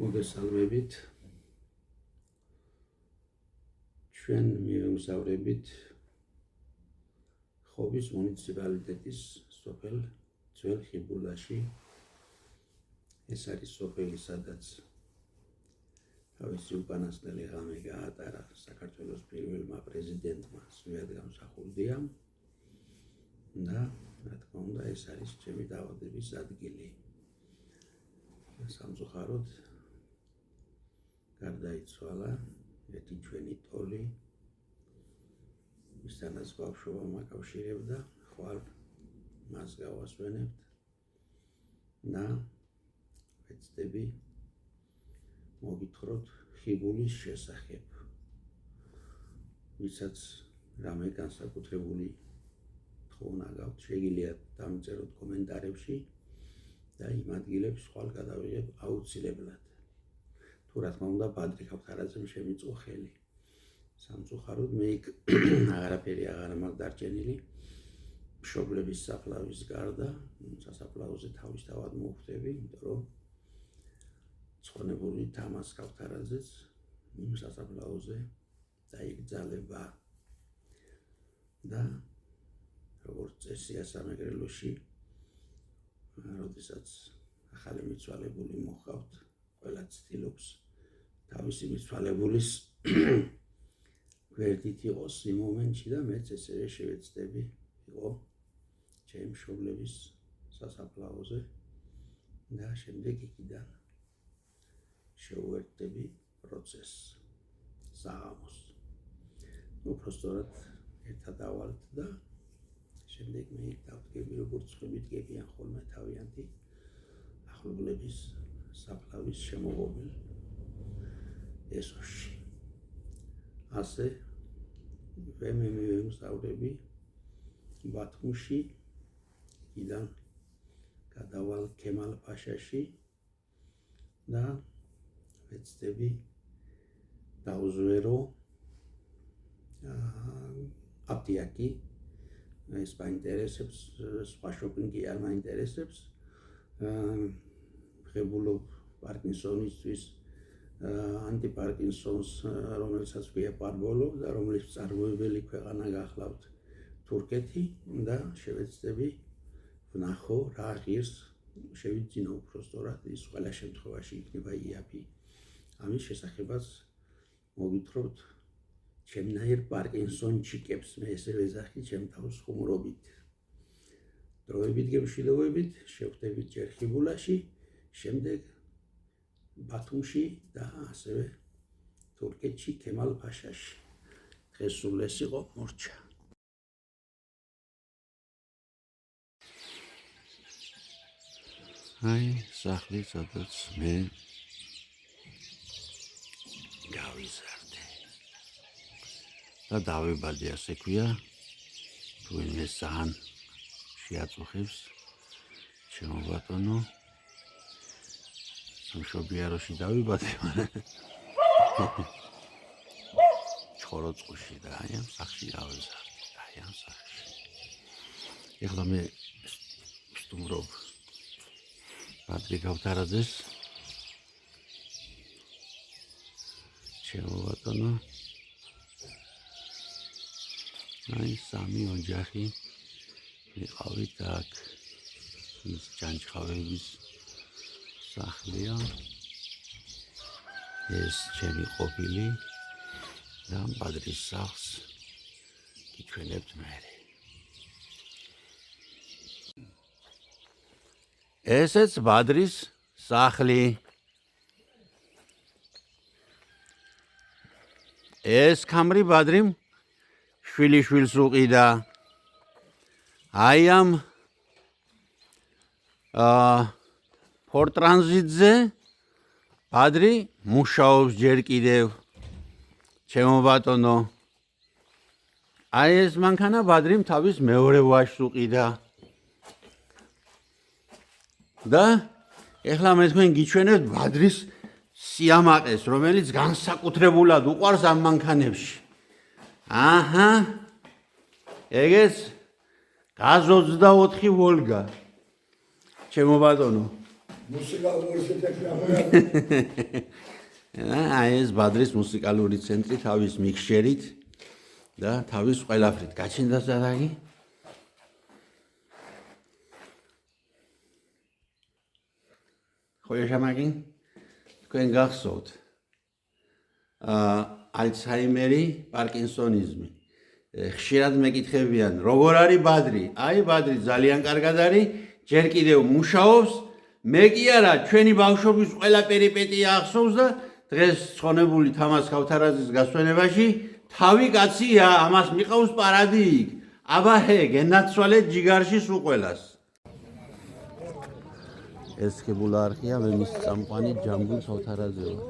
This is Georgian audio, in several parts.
მოგესალმებით. ჩვენ მივემგზავრებით ხობის მუნიციპალიტეტის სოფელ ძველ ხიბულაში. ეს არის სოფელი, სადაც თავისი უკანასკნელი ღამე გაატარა საქართველოს პირველმა პრეზიდენტმა სვიად გამსახურდიამ და რა თქმა უნდა ეს არის ჩემი დაავადების ადგილი. სამწუხაროდ გარდაიცვალა ერთი ჩვენი ტოლი, მისთანაც ბავშვობა მაკავშირებდა, ხვალ მას გავასვენებთ და ვეცდები მოგითხროთ ხიბულის შესახებ, ვისაც რამე განსაკუთრებული თხოვნა გაქვთ, შეგიძლიათ დამწეროთ კომენტარებში და იმ ადგილებს ხვალ გადავიღებ აუცილებლად. თუ რა თქმა უნდა ბადრი ქავთარაძემ შემიწყო ხელი. სამწუხაროდ მე იქ აღარაფერი აღარ მაქვს დარჩენილი. მშობლების საფლავის გარდა სასაფლაოზე თავისთავად მოვხვდები, იმიტომ რომ ცხონებული თამას ქავთარაძეც იმ სასაფლაოზე დაიკრძალება და როგორც წესია სამეგრელოში, როდესაც ახალი მიცვალებული მოჰყავთ, ყველა ცდილობს თავისი მიცვალებულის გვერდით იყოს იმ მომენტში და მეც ესევე შევეცდები იყო ჩემი მშობლების სასაფლაოზე და შემდეგ იქიდან შევუერთდები პროცესს საღამოს. უბრალოდ ერთად ავალთ და შემდეგ მე იქ დავდგები, როგორც ხვები დგებიან ხოლმე თავიანთი ახლობლების საფლავის შემოღობილ ეზოში. ასე მე მივემგზავრები ბათუმში, იქიდან გადავალ ქემალ-ფაშაში და ვეცდები დავუზვერო აპტიაკი. ეს მაინტერესებს, სხვა შოპინგი არ მაინტერესებს. ღებულობ პარკინსონისთვის ანტიპარკინსონს, რომელსაც ქვია პარბოლო და რომლის მწარმოებელი ქვეყანა გახლავთ თურქეთი და შევეცდები ვნახო რა ღირს შევიძინო უბრალოდ ის ყველა შემთხვევაში იქნება იაფი. ამის შესახებაც მოგითხრობთ ჩემნაირ პარკინსონჩიკებს, მე ესე ვეძახი ჩემ თავს ხუმრობით. დროებით გემშვიდობებით, შევხვდებით ჯერ ხიბულაში, შემდეგ ბათუმში და ასევე თურქეთში ქემალ-ფაშაში. დღეს სულ ეს იყო, მორჩა. აი, სახლი, სადაც მე გავიზარდე და დავიბადე, ასე ქვია. თუ ვინმე ძალიან შეაწუხებს ჩემო ბატონო, სამშობიაროში დავიბადე, ჩხოროწყუში და აი ამ სახლში გავიზარდე, აი ამ სახლში. ეხლა მე ვსტუმრობ ბადრი ქავთარაძეს, ჩემო ბატონო. აი სამი ოჯახი ვიყავით აქ, ის ჯანჯყავების სახლია, ეს ჩემი ყოფილი და ბადრის სახლს გიჩვენებთ მერე. ესეც ბადრის სახლი. ეს ქამრი ბადრიმ შვილიშვილს უყიდა. აი ამ ფორტრანზიტზე ბადრი მუშაობს ჯერ კიდევ, ჩემო ბატონო. აი ეს მანქანა ბადრიმ თავის მეორე ვაჟს უყიდა. და ეხლა მე თქვენ გიჩვენებთ ბადრის სიამაყეს, რომელიც განსაკუთრებულად უყვარს ამ მანქანებში. აჰა, ეგეც გაზ 24 ვოლგა. ჩემო ბატონო, აი ეს ბადრის მუსიკალური ცენტრი თავის მიქსერით და თავის ყველაფრით გაჩნდა ზარაგი. ხოიაშამაგი თქვენ გახსოვთ ალცჰაიმერი, პარკინსონიზმი. ხშირად მეკითხებიან, როგორ არის ბადრი? აი ბადრი ძალიან კარგად არის, ჯერ კიდევ მუშაობს. მე კი არა, ჩვენი ბავშვობის ყველა პერიპეტია ახსოვს და დღეს ცხონებული თამაზ ქავთარაძის გასვენებაში თავი კაცია, ამას მიყავს პარადი იქ. აბა ჰე, გენაცვალეთ ჯიგარში სულ ყველას. ეს ხებულა არხია, მე მის წამყვანი ჯამბულ ქავთარაძე ვარ.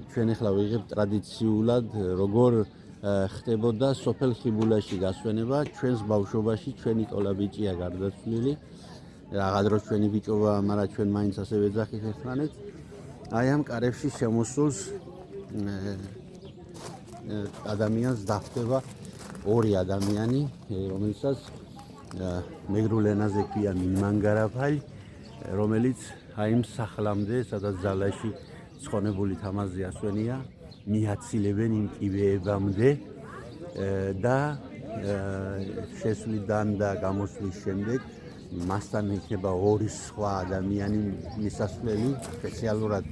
ჩვენ ახლა ვიღებ ტრადიციულად როგორ ხდებოდა სოფელ ხიბულაში გასვენება ჩვენს ბავშვობაში, ჩვენი ტოლა ბიჭია გარდაცვლილი. Რაღაც დროს ჩვენი ბიჭობა, მაგრამ ჩვენ მაინც ასე ვეძახით ერთმანეთს. აი ამ კარებში შემოსულს ადამიანს დახვდება ორი ადამიანი, რომელსაც მეგრულ ენაზე ქვია მინმანგარაფალი, რომელიც აი იმ სახლამდე, სადაც ძალაში ცხონებული თამაზი ასვენია, მიაცილებენ იმ კიბეებამდე და შესვლიდან და გამოსვლის შემდეგ მასთან იქნება ორი სხვა ადამიანი მისასვლელი, სპეციალურად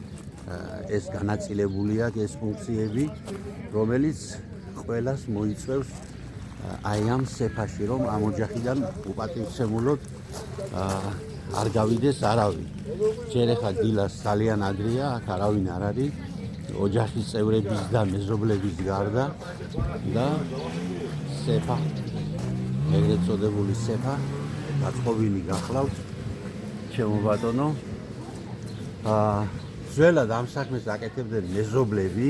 ეს განაწილებული აქვს ეს ფუნქციები, რომელიც ყველას მოიწევს აი ამ სეფაში, რომ ამ ოჯახიდან უპატივცემულოდ არ გავიდეს არავინ. ჯერ ახლა დილას ძალიან ადრეა, აქ არავინ არ არის, ოჯახის წევრების და მეზობლების გარდა და სეფა, ეგრეთ წოდებული სეფა გაწყობილი გახლავთ, ჩემო ბატონო. ძველად ამ საქმეს აკეთებდნენ მეზობლები,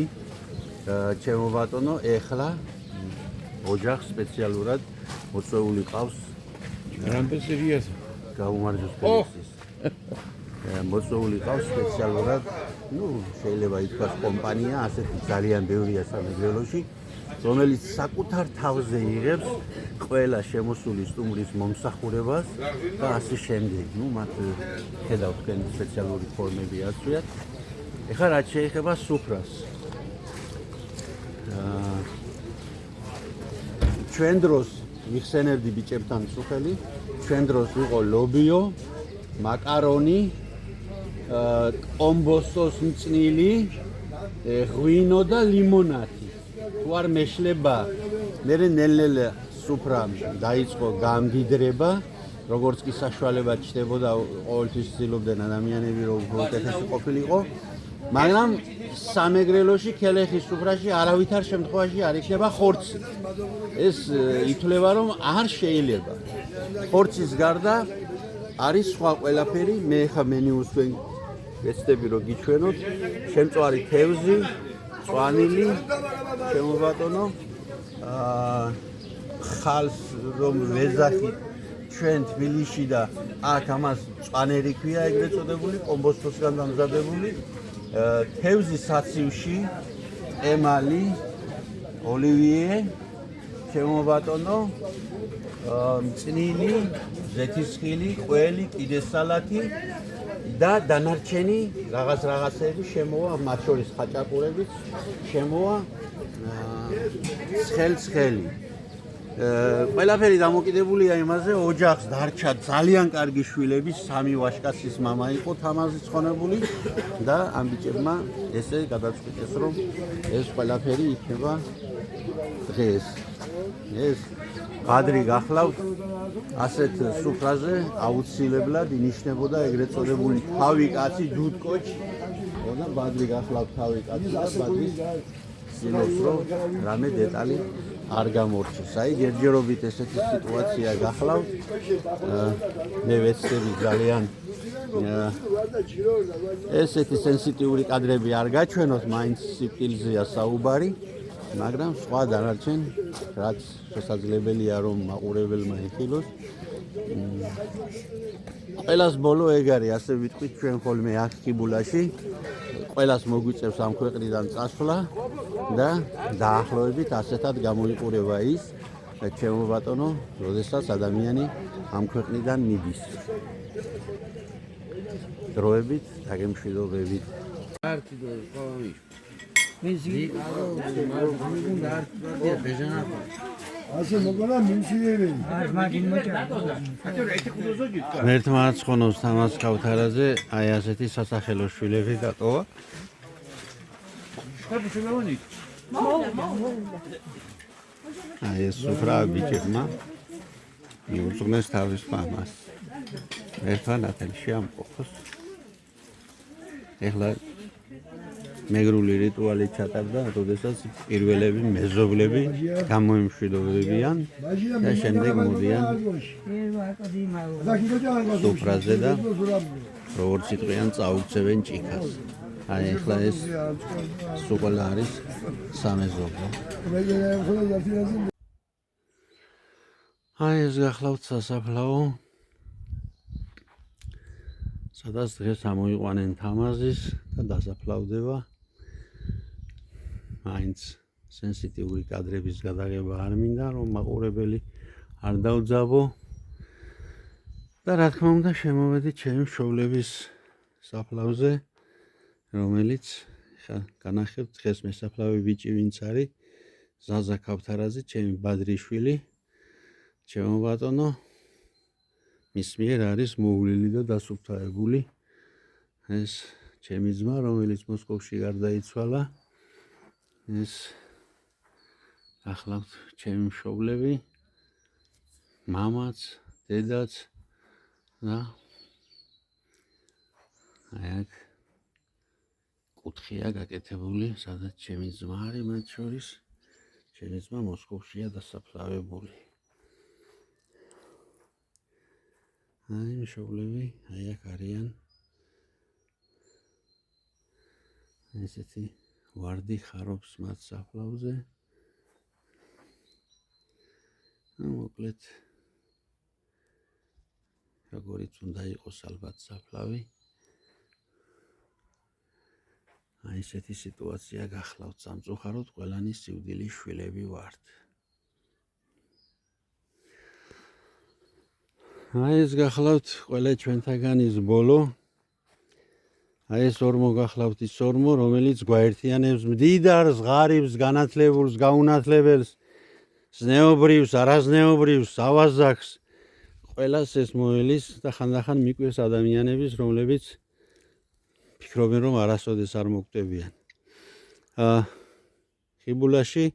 ჩემო ბატონო, ეხლა ოჯახს სპეციალურად მოწვეული ყავს რამპესერიას გაუმარჯოს პოლიციის. მოწვეული ყავს სპეციალურად, შეიძლება ითქვას კომპანია, ასეთი ძალიან ბევრია სამეგრელოში, რომელიც საკუთარ თავზე იღებს ყველა შემოსული სტუმრის მომსახურებას და ასე შემდეგ. მათ ხედავთ თქვენ სპეციალური ფორმები აწვიათ. ეხლა რაც შეეხება სუფრას. ჩვენ დროს ვიხსენებდი ბიჭებთან სოფელი, ჩვენ დროს იყო ლობიო, მაკარონი, კომბოსოს მწნილი, ღვინო და ლიმონადი. თუ არ მეშლება, მე ნელ-ნელა სუფრა დაიწყო გამდიდრება, როგორც კი საშუალება ჩნდებოდა, ყოველთვის ცდილობდნენ ადამიანები რომ უკეთესი ყოფილიყო, მაგრამ სამეგრელოში ქელეხის სუფრაში არავითარ შემთხვევაში არ იქნება ხორცი. ეს ითვლება რომ არ შეიძლება. ხორცის გარდა არის სხვა ყველაფერი, მე ხა მენიუს თქვენ ვეცდები რომ გიჩვენოთ, შემწვარი თევზი, წვანილი, ჩემო ბატონო, ხალს რომ ვეძახით ჩვენ თბილისში და აქ ამას წვანერი ქვია ეგრეთ წოდებული, კომბოსტოსგან დამზადებული, თევზის საცივში, ემალი, ოლივიე, ჩემო ბატონო, მწნილი, ზეთისხილი, ყველი, კიდე სალათი და დანარჩენი რაღაცები შემოვა, მათ შორის ხაჭაპურებიც შემოვა ცხელი. ყველაფერი დამოკიდებულია იმაზე, ოჯახს დარჩა ძალიან კარგი შვილები, 3 ვაჟკაცის მამა იყო თამაზი ცხონებული და ამ ბიჭებმა ესე გადაწყვიტეს, რომ ეს ყველაფერი იქნება დღეს. ეს ბადრი გახლავთ ასეთ სუფრაზე აუცილებლად ინიშნებოდა ეგრეთ წოდებული თავი კაცი დუდკოჩი. და ბადრი გახლავთ თავი კაცი და ბადრის სინოს რომ რამე დეტალი არ გამორჩეს. აი ჯერჯერობით ესეთი სიტუაცია გახლავთ. მე ვეცდები ძალიან ესეთი სენსიტიური კადრები არ გაჩვენოთ, მაინც სიკვდილზეა საუბარი, მაგრამ სხვა დანარჩენ რაც შესაძლებელია რომ მაყურებელმა იხილოს. ყველას ბოლო ეგ არის, ასე ვიტყვით ჩვენ ხოლმე აქ ხიბულაში. ყველას მოგვიწევს ამ ქვეყნიდან წასვლა და დაახლოებით ასეთად გამოიყურება ის, ჩემო ბატონო, როდესაც ადამიანი ამ ქვეყნიდან მიდის. დროებით, დაგემშვიდობებით. Arti do qomi. Mezi Margunda arti do bejana. ასე მოგონა მინჩიერი. არ მაგინ მოჭა. ღმერთმა აცხონოს თამას ქავთარაძე, აი ასეთი სასახელო შვილები დატოვა. აი ეს სუფრა ბიჭებმა მიუძღვნეს თავის მამას. ერთმან ათელში ამყოფოს. ეხლა მეგრული რიტუალი ჩატარდა, როდესაც პირველები მეზობლები გამოიმშვიდობებიან და შემდეგ მოდიან სუფრაზე და როგორც იტყვიან წაუქცევენ ჭიქას. აი ეხლა ეს სულ არის სამეზობლო. აი ეს გახლავთ სასაფლაო. სადაც დღეს ამოიყვანენ თამაზის და დასაფლავდება. მაინც სენსიტიური კადრების გადაღება არ მინდა, რომ მაყურებელი არ დაუძაბო. და რა თქმა უნდა, შემოვედით ჩემი მშობლების საფლავზე, რომელიც ხა განახებთ დღეს მესაფლავი ბიჭი ვინც არის, ზაზა ქავთარაძე, ჩემი ბადრიშვილი, ჩემო ბატონო, მის მიერ არის მოვლილი და დასუფთავებული ეს ჩემი ძმა, რომელიც მოსკოვში გარდაიცვალა. ეს ახლავთ ჩემი მშობლები, მამაც, დედაც და აი აქ კუთხეა გაკეთებული, სადაც ჩემი ძმა არის მათ შორის. ჩემი ძმა მოსკოვშია დასაფლავებული. აი მშობლები, აი აქ არიან. ესეთი ვარდი ხარობს მათ საფლავზე. მოკლედ როგორიც უნდა იყოს ალბათ საფლავი. აი ესეთი სიტუაცია გახლავთ სამწუხაროდ, ყველანი სიკვდილის შვილები ვართ. აი ეს გახლავთ ყველა ჩვენთაგანის ბოლო. აი ეს ორმო გახლავთ ის ორმო, რომელიც გვაერთიანებს მდიდარს, ღარიბს, განათლებულს, გაუნათლებელს, ზნეობრივრს, არაზნეობრივრს, ავაზაკს. ყველას ეს მოელის და ხანდახან მიკვირს ადამიანების, რომლებიც ფიქრობენ, რომ არასოდეს არ მოკვდებიან. ხიბულაში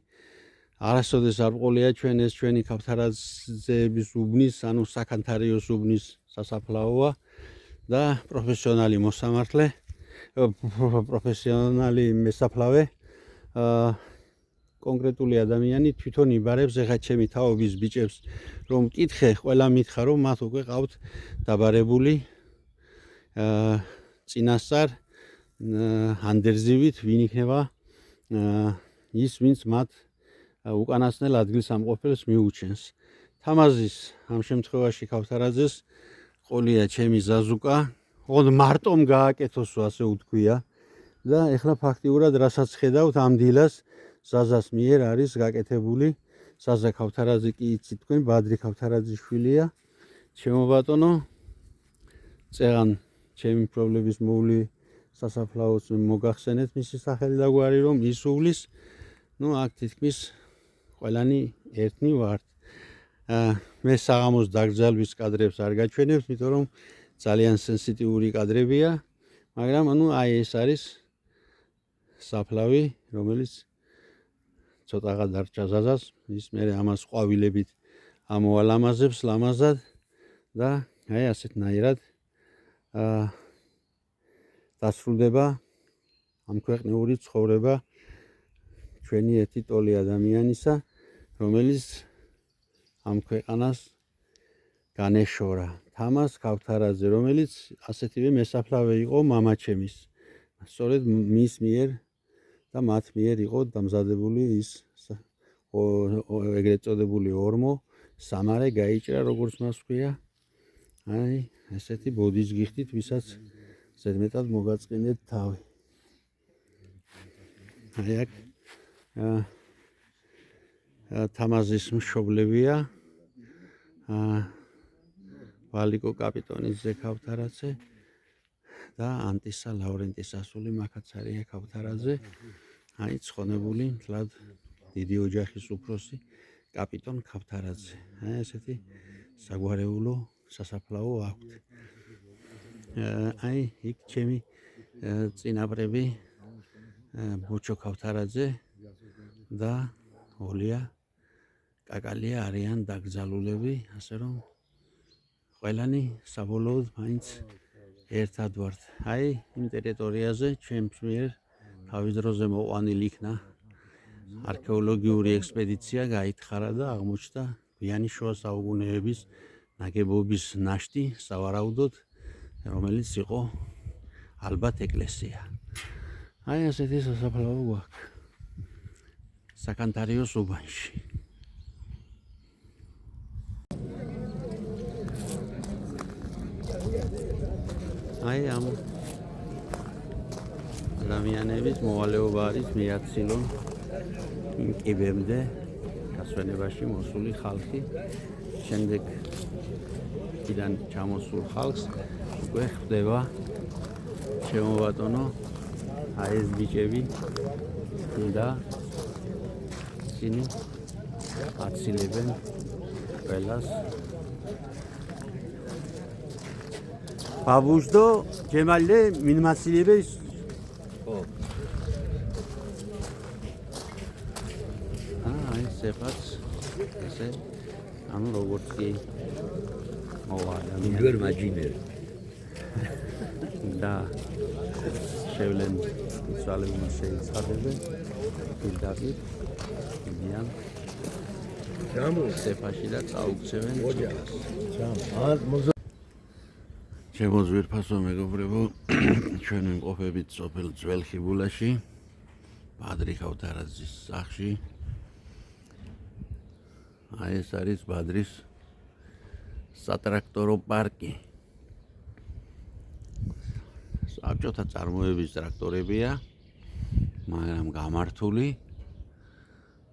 არასოდეს არ ყოლია ჩვენ ეს ჩვენი ქავთარაძეების უბნის, ანუ საქანთარიოს უბნის სასაფლაოა და პროფესიონალი მოსამართლე, პროფესიონალი მესაფლავე, კონკრეტული ადამიანი თვითონ იბარებს ეხა ჩემი თაობის ბიჭებს, რომ მკითხე, ყველა მითხრა, რომ მათ უკვე ყავთ დაბარებული წინასწარ ანდერძივით, ვინ იქნება ის, ვინც მათ უკანასკნელ ადგილსამყოფელს მიუჩენს. თამაზის ამ შემთხვევაში ქავთარაძეს ყოლია ჩემი ზაზუკა, ოღონდ მარტომ გააკეთოსო, ასე უთქვია და ეხლა ფაქტიურად რასაც ხედავთ ამ დილას ზაზას მიერ არის გაკეთებული. ზაზა ქავთარაძე კი იცით თქვენ, ბადრი ქავთარაძის შვილია. ჩემო ბატონო, წეღან ჩემი მშობლების მოვლი სასაფლაოს მოგახსენეთ მისი სახელი და გვარი, რომ ისუვლის. ნუ აქ თითქმის ყველანი ერთნი ვართ. მე საღამოს დაკრძალვის კადრებს არ გაჩვენებთ, იმიტომ რომ ძალიან სენსიტიური კადრებია, მაგრამ ანუ აი ეს არის საფლავი, რომელიც ცოტაღა დარჩა ზაზას, ის მე ამას ყვავილებით ამოალამაზებს ლამაზად და აი ასეთნაირად დასრულდება ამ ქვეყნიური ცხოვრება ჩვენი ერთი ტოლი ადამიანისა, რომელიც ამ ქვეყანას განეშორა. თამაზ ქავთარაძე, რომელიც ასეთივე მესაფლავე იყო მამაჩემის. სწორედ მის მიერ და მათ მიერ იყო დამზადებული ის ეგრეთ წოდებული ორმო, სამარე გაიჭრა, როგორც მას ქვია. აი, ესეთი ბოდის გიხდით, ვისაც ზედმეტად მოგაწყინეთ თავი. აი აქ თამაზის მშობლებია. ვალიკო კაპიტონის ქავთარაძე და ანტისა ლავრენტის ასული მაკაცარია ქავთარაძე. აი ცხონებული მთლად დიდი ოჯახის უფროსი კაპიტონ ქავთარაძე. აი ესეთი საგვარეულო სასაფლაო აქვთ. აი იქ ჩემი წინაპრები ბოჩო ქავთარაძე და ოლია კაკალია არიან დაკრძალულები, ასე რომ ყველანი საბოლოოდ მაინც ერთად ვართ. აი იმ ტერიტორიაზე ჩემს მიერ თავის დროზე მოყვანილი იქნა არქეოლოგიური ექსპედიცია გაითხარა და აღმოჩნდა გვიანი შუა საუკუნეების ნაგებობის ნაშთი სავარაუდოდ, რომელიც იყო ალბათ ეკლესია. აი ასეთი სასაფლაო გვაქვს საკანტარიოს უბანში. აი ამ ადამიანების მოვალეობა არის მიაცილონ იმ კიბემდე გასვენებაში მოსული ხალხი. შემდეგ იქიდან ჩამოსულ ხალხს უკვე ხვდება ჩემო ბატონო აი ეს ბიჭები და ისინი აცილებენ ყველას. ბაბუშდო ჯემალე მინმასილებეს აი სეფაც ესე ანუ როგორც კი მოვალე ინდვერ მაჯინერ და შევლენ ცალები შეიწყადებენ პირდაპირ მიან სეფაში და წაუქცევენ ჭიას. ჩემო ძვირფასო მეგობრებო, ჩვენ ვიმყოფებით სოფელ ძველხიბულაში, ბადრი ქავთარაძის სახლში. აი ეს არის ბადრის სატრაქტორო პარკი. საბჭოთა წარმოების ტრაქტორებია, მაგრამ გამართული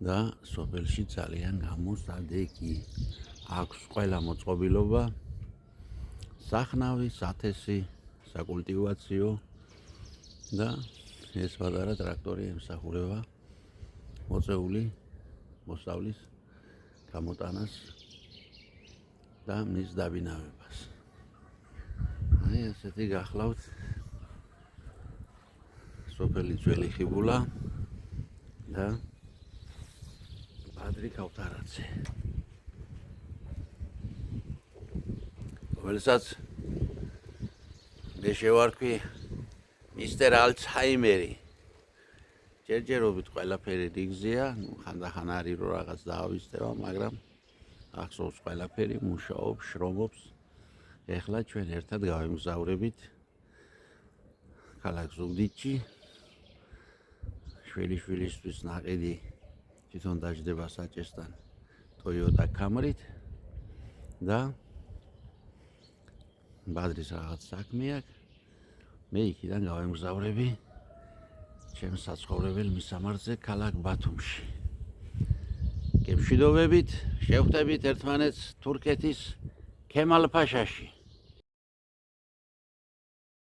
და სოფელში ძალიან გამოსადეგი. აქვს ყველა მოწყობილობა. სახნავი, სათესი, საკულტივაციო და ეს პატარა ტრაქტორი ემსახურება მოწეული მოსავლის გამოტანას და მის დაბინავებას. აი ესეთი გახლავთ სოფელი ძველი ხიბულა და ბადრი ქავთარაძე. რომელსაც მე შევარქვი მისტერ ალცჰაიმერი. ჯერჯერობით ყველაფერი რიგზეა, ხანდახან არის რომ რაღაც დაავიწყდება, მაგრამ ახსოვს ყველაფერი, მუშაობს, შრომობს. ეხლა ჩვენ ერთად გავემგზავრებით ქალაქ ზუგდიდში. შვილიშვილისთვის ნაყიდი თვითონ დაждდება საჭესთან Toyota Camry-ით და ბადრის რაღაც საქმე აქვს. მე იქიდან გავემგზავრები ჩემს საცხოვრებელ მისამართზე ქალაქ ბათუმში. გემშვიდობებით, შევხვდებით ერთმანეთს თურქეთის ქემალ-ფაშაში.